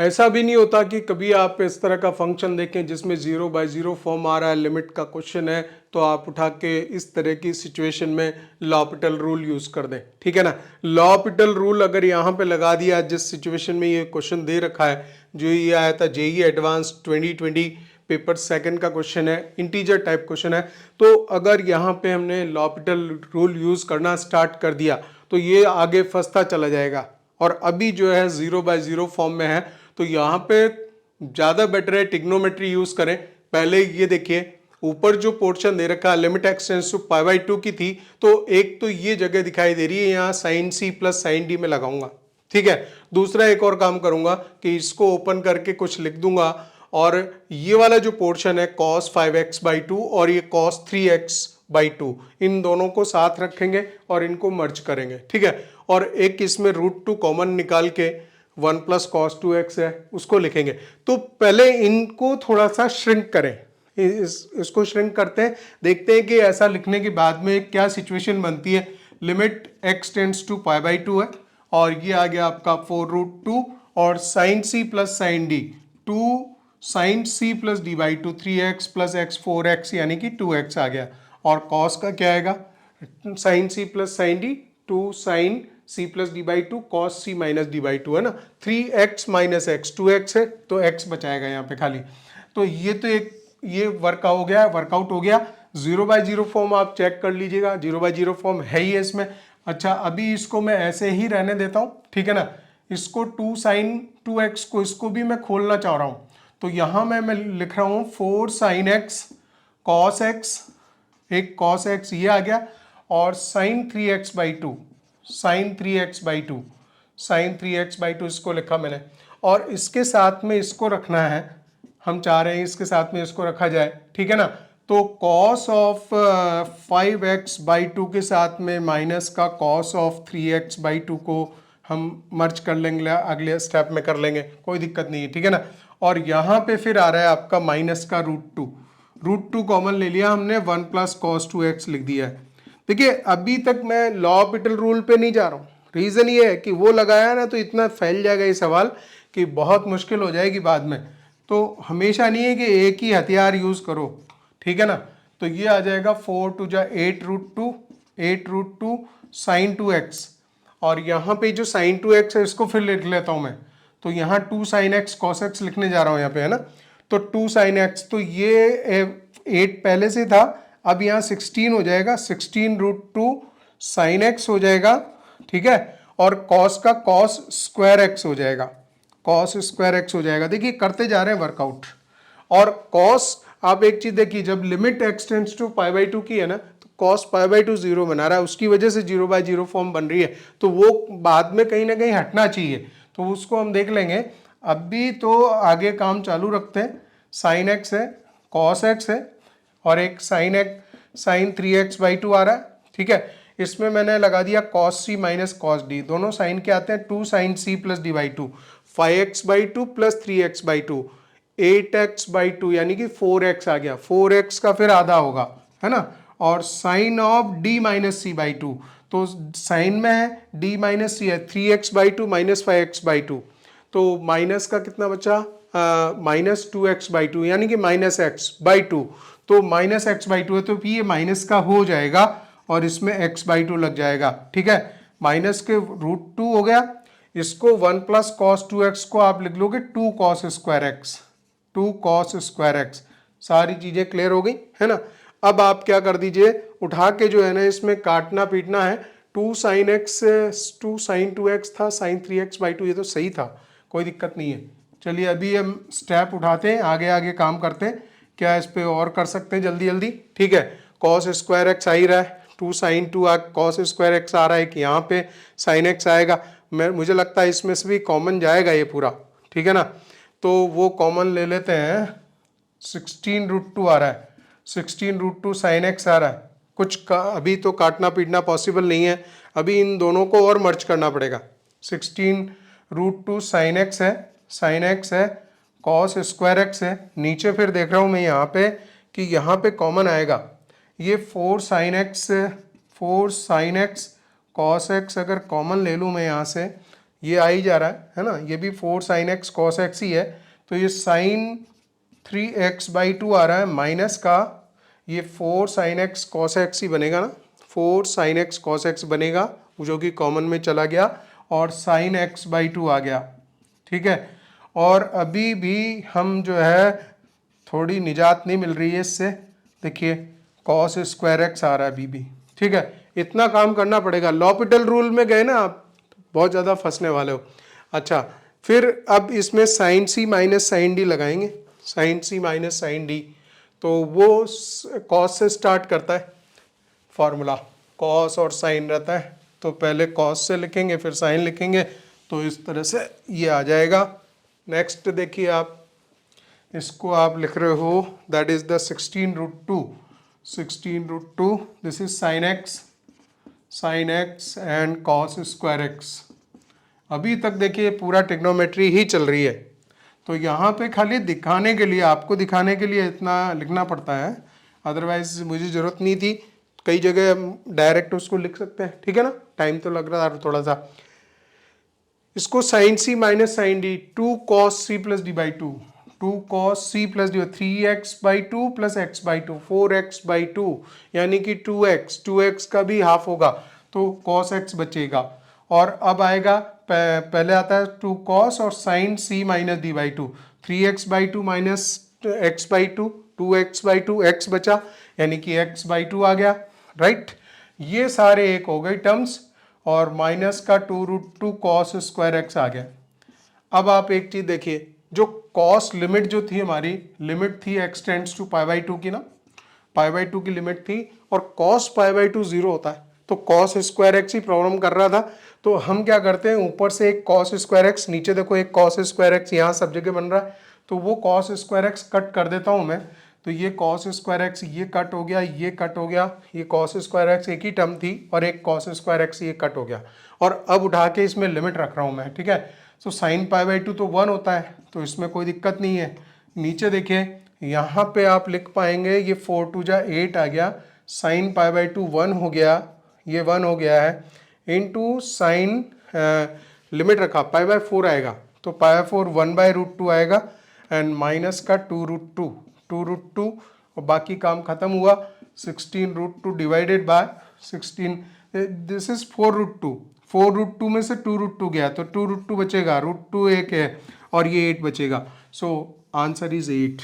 ऐसा भी नहीं होता कि कभी आप इस तरह का फंक्शन देखें जिसमें 0/0 फॉर्म आ रहा है, लिमिट का क्वेश्चन है, तो आप उठा के इस तरह की सिचुएशन में लॉपिटल रूल यूज कर दें, ठीक है ना। लॉपिटल रूल अगर यहाँ पे लगा दिया, जिस सिचुएशन में ये क्वेश्चन दे रखा है, जो ये आया था जेईई एडवांस 2020 पेपर सेकंड का क्वेश्चन है, इंटीजर टाइप क्वेश्चन है, तो अगर यहाँ पे हमने लॉपिटल रूल यूज करना स्टार्ट कर दिया तो ये आगे फंसता चला जाएगा। और अभी जो है 0/0 फॉर्म में है, तो यहाँ पे ज़्यादा बेटर है ट्रिग्नोमेट्री यूज करें। पहले ये देखिए, ऊपर जो पोर्शन दे रखा है लिमिट एक्सटेंड्स टू π/2 की थी, तो एक तो ये जगह दिखाई दे रही है, यहाँ sine C plus sine D में लगाऊंगा, ठीक है। दूसरा एक और काम करूंगा कि इसको ओपन करके कुछ लिख दूंगा, और ये वाला जो पोर्शन है cos 5x/2 और ये cos 3x/2, इन दोनों को साथ रखेंगे और इनको मर्ज करेंगे, ठीक है। और एक इसमें √2 कॉमन निकाल के 1 + cos 2x है उसको लिखेंगे। तो पहले इनको थोड़ा सा श्रिंक करें, इसको श्रिंक करते हैं, देखते हैं कि ऐसा लिखने के बाद में क्या सिचुएशन बनती है। लिमिट x टेंड्स टू π/2 है, और ये आ गया आपका 4√2 और sin c plus sin d 2 sin c plus d/2 3x plus x 4x यानी कि 2x आ गया। और cos का क्या आएगा, sin c plus sin d 2 sin c plus d/2 cos c minus d/2 है ना, 3x माइनस x 2x है, तो x बचाएगा यहाँ पे खाली। तो ये वर्कआउट हो गया। 0/0 फॉर्म आप चेक कर लीजिएगा, 0/0 फॉर्म है ही है इसमें। अच्छा, अभी इसको मैं ऐसे ही रहने देता हूँ, ठीक है ना। इसको 2 sin 2x को, इसको भी मैं खोलना चाह रहा हूँ, तो यहाँ मैं लिख रहा हूँ 4 sin x cos x, एक cos x ये आ गया, और sin 3x/2 sin 3x/2 इसको लिखा मैंने। और इसके साथ में इसको रखना है, हम चाह रहे हैं इसके साथ में इसको रखा जाए, ठीक है ना। तो cos ऑफ 5x/2 के साथ में माइनस का cos ऑफ 3x/2 को हम मर्ज कर लेंगे, अगले स्टेप में कर लेंगे, कोई दिक्कत नहीं है, ठीक है ना। और यहाँ पे फिर आ रहा है आपका माइनस का √2 कॉमन ले लिया हमने, 1 + cos 2x लिख दिया है। देखिए, अभी तक मैं लॉपिटल रूल पे नहीं जा रहा हूँ, रीजन ये है कि वो लगाया ना तो इतना फैल जाएगा ये सवाल कि बहुत मुश्किल हो जाएगी बाद में। तो हमेशा नहीं है कि एक ही हथियार यूज करो, ठीक है ना। तो ये आ जाएगा 4 × 8√2 sin 2x, और यहाँ पे जो sin 2x है इसको फिर लिख लेता हूँ मैं, तो यहाँ 2 sin x cos x लिखने जा रहा हूँ यहाँ पे, है ना। तो 2 sin x, तो ये 8 पहले से था, अब यहाँ 16 हो जाएगा, 16√2 sin x हो जाएगा, ठीक है। और cos का cos स्क्वायर x हो जाएगा, cos स्क्वायर x हो जाएगा। देखिए करते जा रहे हैं वर्कआउट। और cos, आप एक चीज देखिए, जब लिमिट x टेंड्स टू π/2 की है ना, तो cos π/2 0 बना रहा है, उसकी वजह से 0/0 फॉर्म बन रही है, तो वो बाद में कहीं ना कहीं हटना चाहिए, तो उसको हम देख लेंगे। अभी तो आगे काम चालू रखते हैं। sin x है, cos x है, और एक sin 3x/2 आ रहा है, ठीक है। इसमें मैंने लगा दिया cos c minus cos d, दोनों साइन के आते हैं, 2 sin c plus d/2, 5x/2 plus 3x/2, 8x/2 यानी कि 4x आ गया, 4x का फिर आधा होगा, है ना। और sign of d minus c/2, तो साइन में है, d माइनस c है, 3x/2 माइनस 5x/2, तो माइनस का कितना बचा, माइनस 2x/2 यानी कि माइनस x/2, तो माइनस x/2 है, तो ये माइनस का हो जाएगा और इसमें x/2 लग जाएगा, ठीक है। माइनस के √2 हो गया, इसको 1 + cos 2x को आप लिख लोगे 2 cos square x, 2 cos square x। सारी चीजें क्लियर हो गई, है ना। अब आप क्या कर दीजिए, उठा के जो है ना इसमें काटना पीटना है। 2 sin x 2 sin 2x था, sin 3x/2, ये तो सही था, कोई दिक्कत नहीं है। चलिए अभी हम स्टेप उठाते हैं, आगे आगे काम करते हैं, क्या इस पे और कर सकते हैं जल्दी जल्दी, ठीक है। cos स्क्वायर x आ ही रहा है, 2 sin 2 cos स्क्वायर x आ रहा है, कि यहाँ पे sin x आएगा। मुझे लगता है इसमें से भी कॉमन जाएगा ये पूरा, ठीक है ना। तो वो कॉमन ले लेते हैं, 16√2 आ रहा है, 16√2 sin x आ रहा है। अभी तो काटना पीटना पॉसिबल नहीं है, अभी इन दोनों को और मर्ज करना पड़ेगा। 16√2 sin x है, sin x है, cos स्क्वायर x है, नीचे फिर देख रहा हूँ मैं यहाँ पे कि यहाँ पे कॉमन आएगा, ये 4 sin x cos x, अगर कॉमन ले लूँ मैं यहाँ से, ये आ ही जा रहा है ना, ये भी 4 साइन एक्स कॉस एक्स ही है, तो ये साइन 3x/2 आ रहा है माइनस का ये 4 साइन एक्स कॉस एक्स ही बनेगा ना, 4 साइन एक्स कॉस एक्स बनेगा, जो कि कॉमन में चला गया और साइन x/2 आ गया, ठीक है। और अभी भी हम जो है थोड़ी निजात नहीं मिल रही है इससे, देखिए कॉस स्क्वायर एक्स आ रहा है अभी भी, ठीक है। इतना काम करना पड़ेगा, लॉपिटल रूल में गए ना आप बहुत ज़्यादा फंसने वाले हो। अच्छा, फिर अब इसमें sign C minus sine D लगाएंगे, sign C minus sine D, तो वो कॉस से स्टार्ट करता है फॉर्मूला, कॉस और साइन रहता है, तो पहले कॉस से लिखेंगे फिर साइन लिखेंगे, तो इस तरह से ये आ जाएगा। नेक्स्ट देखिए आप, इसको आप लिख रहे हो that is the 16√2 this is sine x and cos square x. अभी तक देखिए पूरा ट्रिग्नोमेट्री ही चल रही है, तो यहाँ पे खाली दिखाने के लिए, आपको दिखाने के लिए इतना लिखना पड़ता है, अदरवाइज मुझे ज़रूरत नहीं थी, कई जगह डायरेक्ट उसको लिख सकते हैं, ठीक है ना, टाइम तो लग रहा था थोड़ा सा। इसको sine C minus sine D, 2 cos c plus D by 2, 2 cos c plus D, 3x/2 plus x/2, 4x/2 यानी कि 2x का भी हाफ होगा, तो cos x बचेगा। और अब आएगा पहले आता है 2 cos और sine c minus D by 2, 3x/2 minus x/2, 2x/2, x बचा यानी कि x/2 आ गया, राइट। ये सारे एक हो गई टर्म्स, और माइनस का 2√2 cos स्क्वायर एक्स आ गया। अब आप एक चीज देखिए, जो cos लिमिट जो थी हमारी, लिमिट थी x टेंड्स टू π/2 की ना, π/2 की लिमिट थी, और cos π/2 0 होता है, तो cos स्क्वायर एक्स ही प्रॉब्लम कर रहा था, तो हम क्या करते हैं, ऊपर से एक cos स्क्वायर एक्स, नीचे देखो एक cos स्क्वायर एक्स यहाँ सब जगह बन रहा है, तो वो cos स्क्वायर एक्स कट कर देता हूँ मैं, तो ये cos स्क्वायर एक्स ये कट हो गया, ये कट हो गया, ये cos स्क्वायर एक्स एक ही टर्म थी, और एक cos स्क्वायर एक्स ये कट हो गया, और अब उठा के इसमें लिमिट रख रहा हूँ मैं, ठीक है। तो साइन π/2 तो 1 होता है, तो इसमें कोई दिक्कत नहीं है। नीचे देखिए यहाँ पे आप लिख पाएंगे, ये 4 × 8 आ गया, साइन π/2 1 हो गया, ये 1 हो गया है, इनटू साइन लिमिट रखा π/4 आएगा, तो π/4 1/√2 आएगा, एंड माइनस का 2√2 और बाकी काम खत्म हुआ। 16√2 डिवाइडेड बाय 16, दिस इज 4√2, 4√2 में से 2√2 गया, तो 2√2 बचेगा, √2 एक है और ये 8 बचेगा, सो आंसर इज 8।